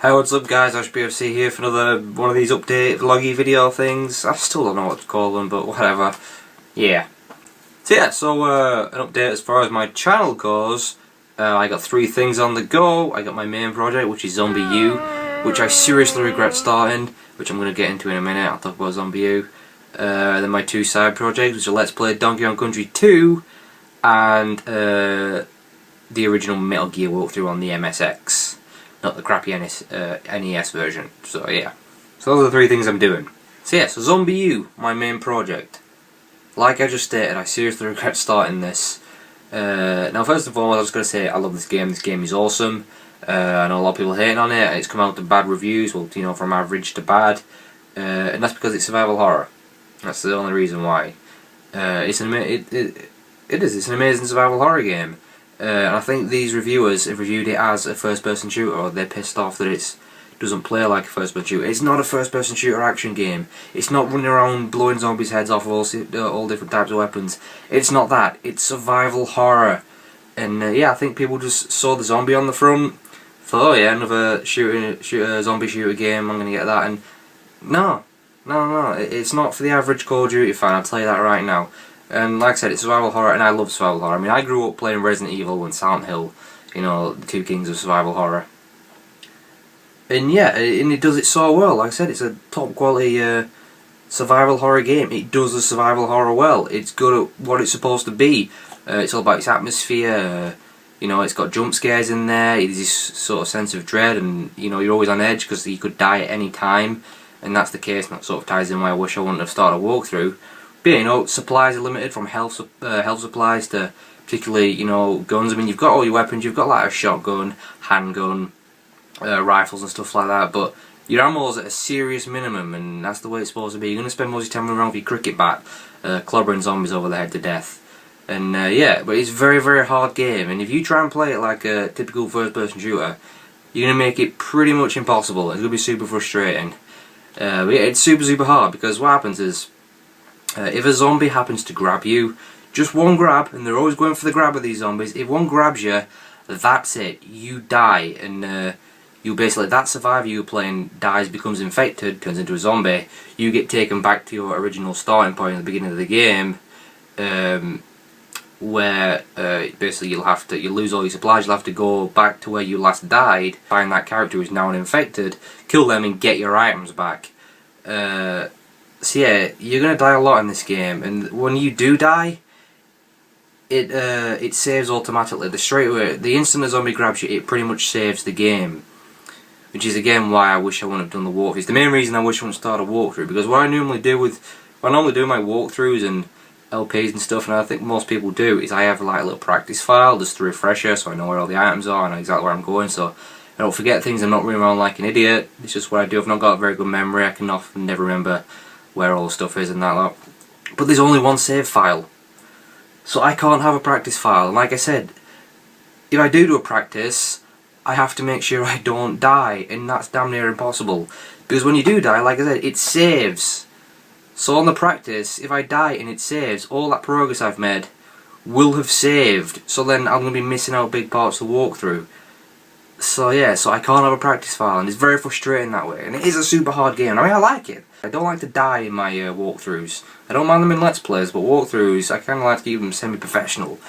Hey, what's up guys, Ashbfc here for another one of these update vloggy video things. I still don't know what to call them, but whatever. Yeah. So an update as far as my channel goes. I got 3 things on the go. I got my main project, which is ZombiU, which I seriously regret starting, which I'm going to get into in a minute. I'll talk about ZombiU. Then my 2 side projects, which are Let's Play Donkey Kong Country 2 and the original Metal Gear walkthrough on the MSX. Not the crappy NES version. So yeah. So those are the 3 things I'm doing. So ZombiU, my main project. Like I just stated, I seriously regret starting this. Now first and foremost, I was going to say I love this game. This game is awesome. I know a lot of people hating on it. It's come out to bad reviews. Well, you know, from average to bad. And that's because it's survival horror. That's the only reason why. It's an amazing survival horror game. And I think these reviewers have reviewed it as a first-person shooter, or they're pissed off that it doesn't play like a first-person shooter. It's not a first-person shooter action game. It's not running around blowing zombies' heads off of all different types of weapons. It's not that. It's survival horror. And yeah, I think people just saw the zombie on the front, thought, oh yeah, another zombie shooter game, I'm gonna get that. And no, it's not for the average Call of Duty fan. I'll tell you that right now. And like I said, it's survival horror, and I love survival horror. I mean, I grew up playing Resident Evil and Silent Hill, you know, the 2 kings of survival horror. And yeah, and it does it so well. Like I said, it's a top quality survival horror game. It does the survival horror well. It's good at what it's supposed to be. It's all about its atmosphere. You know, it's got jump scares in there. There's this sort of sense of dread, and you know, you're always on edge because you could die at any time. And that's the case, and that sort of ties in why I wish I wouldn't have started a walkthrough. But you know, supplies are limited, from health supplies to particularly, you know, guns. I mean, you've got all your weapons. You've got like a shotgun, handgun, rifles and stuff like that. But your ammo's at a serious minimum, and that's the way it's supposed to be. You're going to spend most of your time around with your cricket bat, clobbering zombies over the head to death. And yeah, but it's a very, very hard game. And if you try and play it like a typical first-person shooter, you're going to make it pretty much impossible. It's going to be super frustrating. But yeah, it's super, super hard, because what happens is, if a zombie happens to grab you, just one grab, and they're always going for the grab of these zombies, if one grabs you, that's it, you die, and you basically, that survivor you were playing dies, becomes infected, turns into a zombie, you get taken back to your original starting point at the beginning of the game, where basically you'll lose all your supplies, you'll have to go back to where you last died, find that character who's now infected, kill them and get your items back. So yeah, you're gonna die a lot in this game, and when you do die, it saves automatically. The instant a zombie grabs you, it pretty much saves the game. Which is again why I wish I wouldn't have done the walkthroughs. It's the main reason I wish I wouldn't start a walkthrough, because what I normally do my walkthroughs and LPs and stuff, and I think most people do, is I have like a little practice file just to refresher, so I know where all the items are, I know exactly where I'm going, so I don't forget things. I'm not running around like an idiot. It's just what I do. I've not got a very good memory. I can often never remember where all the stuff is and that lot. But there's only one save file, so I can't have a practice file. And like I said, if I do a practice, I have to make sure I don't die, and that's damn near impossible, because when you do die, like I said, it saves. So on the practice, if I die and it saves, all that progress I've made will have saved, so then I'm going to be missing out big parts of the walkthrough. So yeah, so I can't have a practice file, and it's very frustrating that way. And it is a super hard game. I mean, I like it. I don't like to die in my walkthroughs. I don't mind them in Let's Plays, but walkthroughs, I kind of like to keep them semi-professional.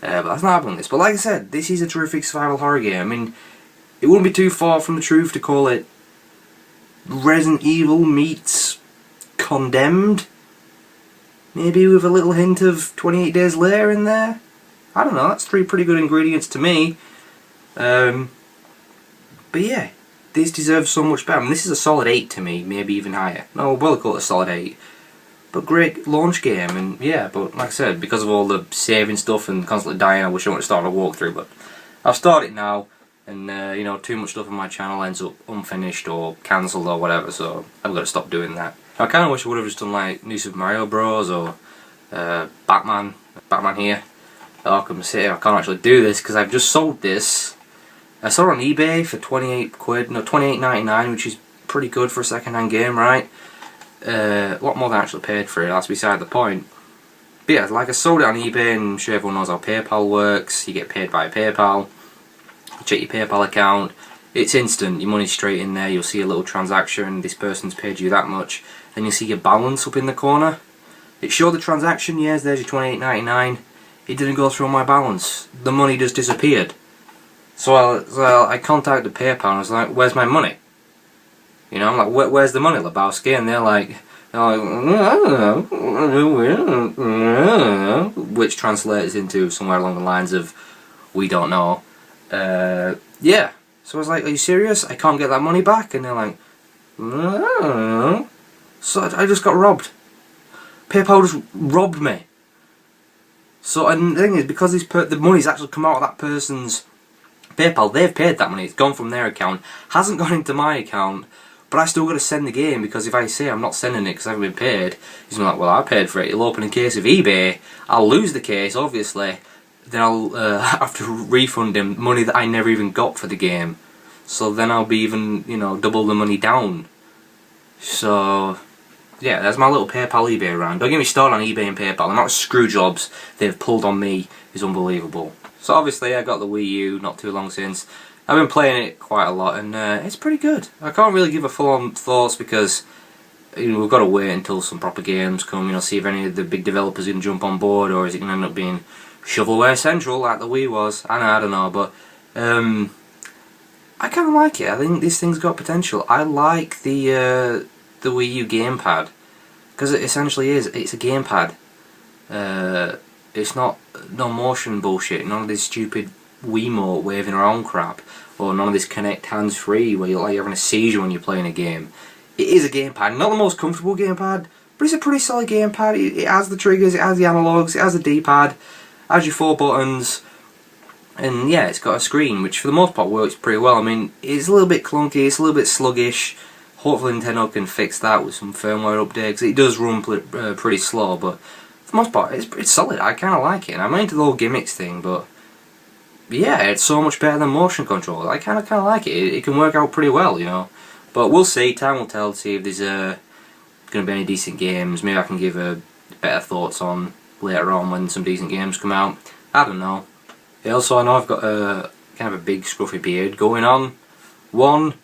But that's not happening in this. But like I said, this is a terrific survival horror game. I mean, it wouldn't be too far from the truth to call it Resident Evil meets Condemned. Maybe with a little hint of 28 Days Later in there. I don't know, that's 3 pretty good ingredients to me. But yeah, this deserves so much better. I mean, this is a solid 8 to me, maybe even higher. No, we'll call it a solid 8. But great launch game, and yeah, but like I said, because of all the saving stuff and constantly dying, I wish I would have started a walkthrough, but I've started now, and you know, too much stuff on my channel ends up unfinished or cancelled or whatever, so I've got to stop doing that. I kind of wish I would have just done like New Super Mario Bros. Or Batman here, Arkham City. I can't actually do this because I've just sold this. I saw it on eBay for 28 quid, no, 28.99, which is pretty good for a second-hand game, right? A lot more than I actually paid for it, that's beside the point. But yeah, like I sold it on eBay, and I'm sure everyone knows how PayPal works. You get paid by PayPal, you check your PayPal account, it's instant. Your money's straight in there. You'll see a little transaction. This person's paid you that much. Then you'll see your balance up in the corner. It showed the transaction. Yes, there's your $28.99. It didn't go through on my balance. The money just disappeared. So I contacted PayPal and I was like, "Where's my money?" You know, I'm like, "Where's the money, Lebowski?" And they're like, I don't know, which translates into somewhere along the lines of, "We don't know." Yeah. So I was like, "Are you serious? I can't get that money back?" And they're like, "No." So I just got robbed. PayPal just robbed me. So, and the thing is, because the money's actually come out of that person's PayPal, they've paid that money. It's gone from their account, hasn't gone into my account. But I still got to send the game, because if I say I'm not sending it because I haven't been paid, he's going to be like, "Well, I paid for it." He'll open a case of eBay. I'll lose the case, obviously. Then I'll have to refund him money that I never even got for the game. So then I'll be even, you know, double the money down. So, yeah, that's my little PayPal eBay rant. Don't get me started on eBay and PayPal. The amount of screw jobs they've pulled on me is unbelievable. So obviously I got the Wii U not too long since. I've been playing it quite a lot, and it's pretty good. I can't really give a full-on thoughts because, you know, we've got to wait until some proper games come. You know, see if any of the big developers are going to jump on board, or is it going to end up being shovelware central like the Wii was? I don't know, but I kind of like it. I think this thing's got potential. I like the Wii U gamepad, because it essentially is. It's a gamepad. It's not no motion bullshit. None of this stupid Wiimote waving around crap, or none of this Kinect hands-free where you're like having a seizure when you're playing a game. It is a gamepad, not the most comfortable gamepad, but it's a pretty solid gamepad. It has the triggers, it has the analogues, it has the D-pad, it has your 4 buttons, and yeah, it's got a screen which for the most part works pretty well. I mean, it's a little bit clunky, it's a little bit sluggish. Hopefully Nintendo can fix that with some firmware updates. It does run pretty slow, but for the most part it's solid. I kind of like it, and I'm into the whole gimmicks thing, but yeah, it's so much better than motion control. I kind of like it. It can work out pretty well, you know. But we'll see. Time will tell to see if there's going to be any decent games. Maybe I can give better thoughts on later on when some decent games come out. I don't know. Yeah, also, I know I've got kind of a big scruffy beard going on. 1,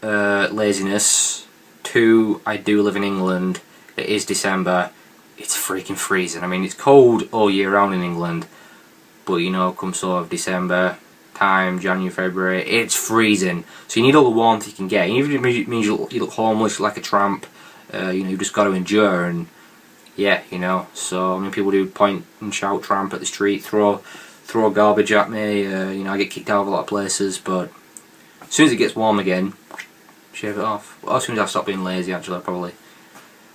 laziness. 2, I do live in England. It is December. It's freaking freezing. I mean, it's cold all year round in England. But you know, come sort of December time, January, February, it's freezing. So you need all the warmth you can get. Even if it means you look homeless, like a tramp, you know, you've just got to endure. And yeah, you know. So I mean, people do point and shout "tramp" at the street, throw garbage at me. You know, I get kicked out of a lot of places. But as soon as it gets warm again, shave it off. Well, as soon as I stop being lazy, actually, I'll probably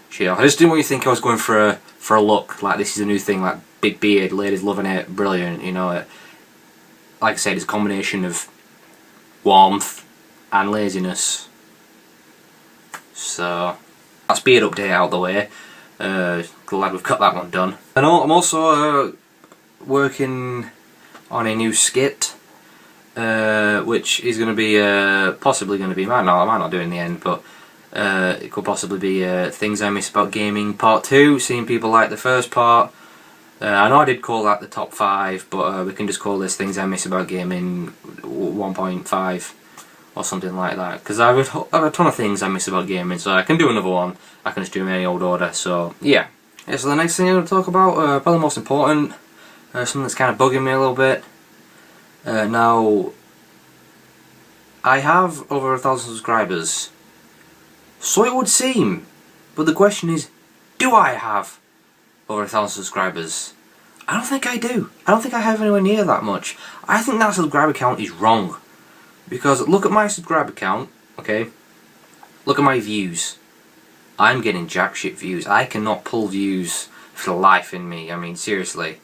shave it off. I just didn't want you to think I was going for a look like this is a new thing, like big beard, ladies loving it, brilliant, you know. Like I said, it's a combination of warmth and laziness. So that's beard update out the way. Glad we've got that one done. And I'm also working on a new skit, which is going to be possibly going to be, I might not do it in the end, but it could possibly be Things I Miss About Gaming Part 2, seeing people like the first part. I know I did call that the top 5, but we can just call this Things I Miss About Gaming 1.5 or something like that, because I have a ton of things I miss about gaming, so I can do another one. I can just do them in any old order, so yeah. So the next thing I'm going to talk about, probably the most important, something that's kind of bugging me a little bit. Now, I have over 1,000 subscribers, so it would seem, but the question is, do I have over 1,000 subscribers? I don't think I do. I don't think I have anywhere near that much. I think that subscriber count is wrong. Because look at my subscriber count, okay? Look at my views. I'm getting jack shit views. I cannot pull views for the life in me. I mean, seriously.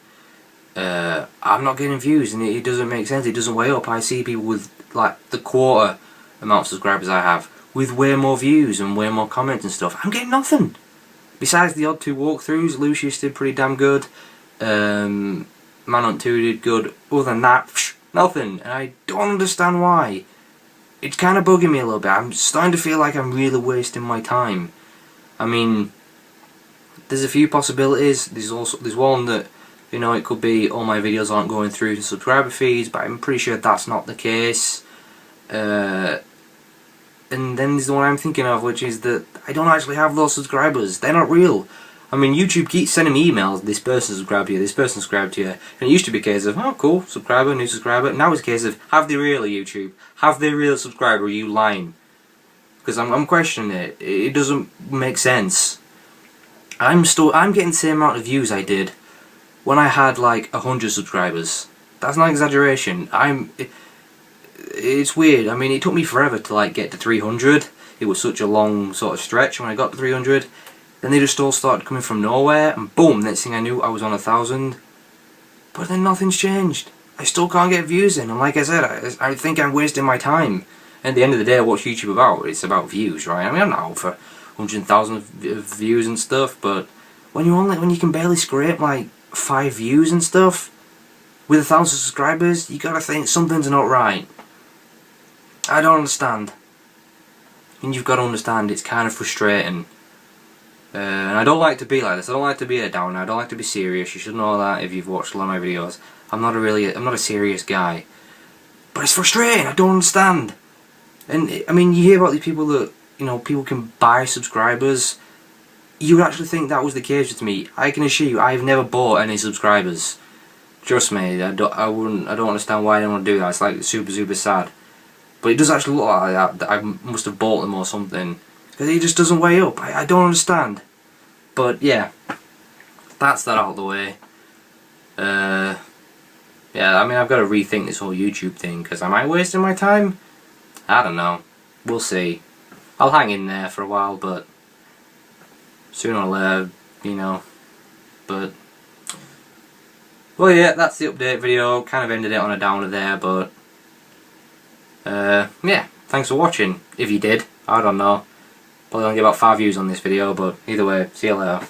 I'm not getting views, and it doesn't make sense. It doesn't weigh up. I see people with like the quarter amount of subscribers I have with way more views and way more comments and stuff. I'm getting nothing. Besides the odd 2 walkthroughs, Lucius did pretty damn good. Manhunt 2 did good. Other than that, nothing. And I don't understand why. It's kind of bugging me a little bit. I'm starting to feel like I'm really wasting my time. I mean, there's a few possibilities. There's one that, you know, it could be all my videos aren't going through to subscriber feeds, but I'm pretty sure that's not the case. And then there's the one I'm thinking of, which is that I don't actually have those subscribers. They're not real. I mean, YouTube keeps sending me emails, this person subscribed to you, this person subscribed to you. And it used to be a case of, oh cool, subscriber, new subscriber. Now it's a case of, have they really, YouTube? Have they really subscribed, or are you lying? Because I'm questioning it. It doesn't make sense. I'm getting the same amount of views I did when I had like 100 subscribers. That's not exaggeration. It's weird. I mean, it took me forever to like get to 300. It was such a long sort of stretch when I got to 300. Then they just all started coming from nowhere, and boom, next thing I knew I was on 1,000. But then nothing's changed. I still can't get views in, and like I said, I think I'm wasting my time. And at the end of the day, what's YouTube about? It's about views, right? I mean, I'm not out for 100,000 views and stuff, but when you can barely scrape like 5 views and stuff with 1,000 subscribers, you gotta think something's not right. I don't understand. And you've got to understand, it's kind of frustrating. And I don't like to be like this. I don't like to be a downer. I don't like to be serious. You should know that if you've watched a lot of my videos. I'm not a serious guy. But it's frustrating. I don't understand. And I mean, you hear about these people that, you know, people can buy subscribers. You would actually think that was the case with me. I can assure you, I've never bought any subscribers. Trust me, I don't understand why I don't want to do that. It's like super sad. But it does actually look like that I must have bought them or something. Because it just doesn't weigh up. I don't understand. But yeah, that's that out of the way. Yeah, I mean, I've got to rethink this whole YouTube thing, because am I wasting my time? I don't know. We'll see. I'll hang in there for a while, but sooner or later, you know. But well, yeah, that's the update video. Kind of ended it on a downer there, but yeah, thanks for watching. If you did, I don't know. Probably only get about 5 views on this video, but either way, see you later.